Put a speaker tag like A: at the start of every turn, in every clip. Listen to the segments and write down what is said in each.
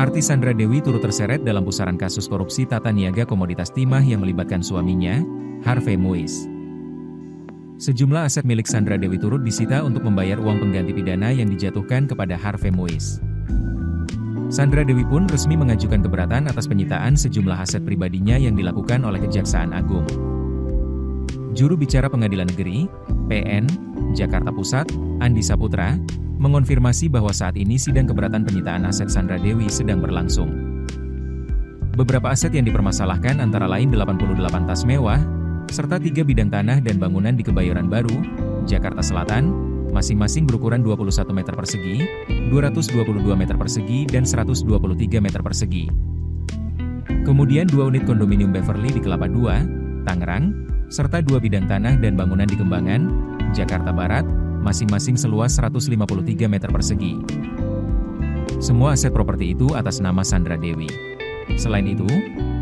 A: Artis Sandra Dewi turut terseret dalam pusaran kasus korupsi tata niaga komoditas timah yang melibatkan suaminya, Harvey Muiz. Sejumlah aset milik Sandra Dewi turut disita untuk membayar uang pengganti pidana yang dijatuhkan kepada Harvey Muiz. Sandra Dewi pun resmi mengajukan keberatan atas penyitaan sejumlah aset pribadinya yang dilakukan oleh Kejaksaan Agung. Juru bicara Pengadilan Negeri, PN, Jakarta Pusat, Andi Saputra, mengonfirmasi bahwa saat ini sidang keberatan penyitaan aset Sandra Dewi sedang berlangsung. Beberapa aset yang dipermasalahkan antara lain 88 tas mewah, serta 3 bidang tanah dan bangunan di Kebayoran Baru, Jakarta Selatan, masing-masing berukuran 21 meter persegi, 222 meter persegi, dan 123 meter persegi. Kemudian 2 unit kondominium Beverly di Kelapa II, Tangerang, serta 2 bidang tanah dan bangunan di Kembangan, Jakarta Barat, masing-masing seluas 153 meter persegi. Semua aset properti itu atas nama Sandra Dewi. Selain itu,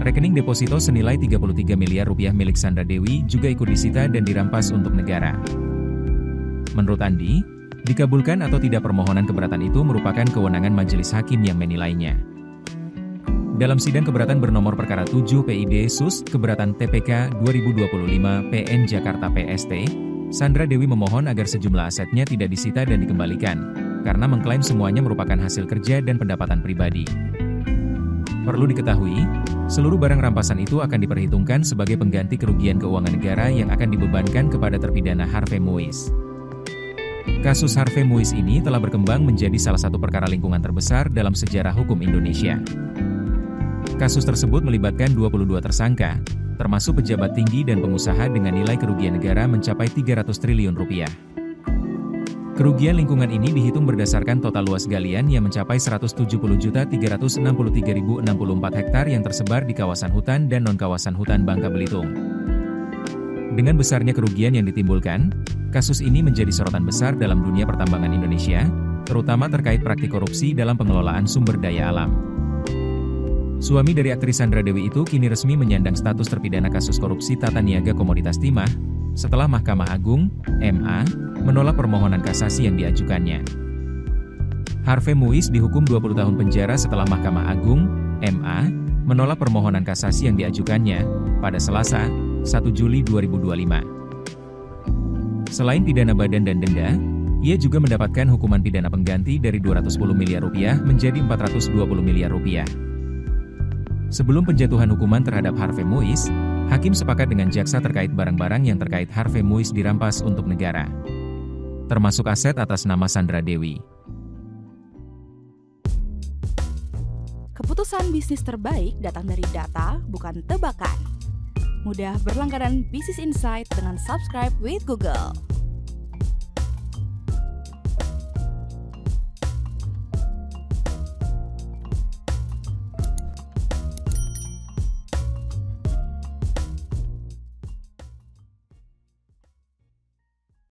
A: rekening deposito senilai 33 miliar rupiah milik Sandra Dewi juga ikut disita dan dirampas untuk negara. Menurut Andi, dikabulkan atau tidak permohonan keberatan itu merupakan kewenangan majelis hakim yang menilainya. Dalam sidang keberatan bernomor perkara 7 PID Sus Keberatan TPK 2025 PN Jakarta PST, Sandra Dewi memohon agar sejumlah asetnya tidak disita dan dikembalikan, karena mengklaim semuanya merupakan hasil kerja dan pendapatan pribadi. Perlu diketahui, seluruh barang rampasan itu akan diperhitungkan sebagai pengganti kerugian keuangan negara yang akan dibebankan kepada terpidana Harvey Muiz. Kasus Harvey Muiz ini telah berkembang menjadi salah satu perkara lingkungan terbesar dalam sejarah hukum Indonesia. Kasus tersebut melibatkan 22 tersangka, termasuk pejabat tinggi dan pengusaha dengan nilai kerugian negara mencapai 300 triliun rupiah. Kerugian lingkungan ini dihitung berdasarkan total luas galian yang mencapai 170.363.064 hektar yang tersebar di kawasan hutan dan non-kawasan hutan Bangka Belitung. Dengan besarnya kerugian yang ditimbulkan, kasus ini menjadi sorotan besar dalam dunia pertambangan Indonesia, terutama terkait praktik korupsi dalam pengelolaan sumber daya alam. Suami dari aktris Sandra Dewi itu kini resmi menyandang status terpidana kasus korupsi tata niaga komoditas timah, setelah Mahkamah Agung, MA, menolak permohonan kasasi yang diajukannya. Harvey Muiz dihukum 20 tahun penjara setelah Mahkamah Agung, MA, menolak permohonan kasasi yang diajukannya, pada Selasa, 1 Juli 2025. Selain pidana badan dan denda, ia juga mendapatkan hukuman pidana pengganti dari 210 miliar rupiah menjadi 420 miliar rupiah. Sebelum penjatuhan hukuman terhadap Harvey Muiz, hakim sepakat dengan jaksa terkait barang-barang yang terkait Harvey Muiz dirampas untuk negara, termasuk aset atas nama Sandra Dewi.
B: Keputusan bisnis terbaik datang dari data, bukan tebakan. Mudah berlangganan Business Insight dengan subscribe with Google.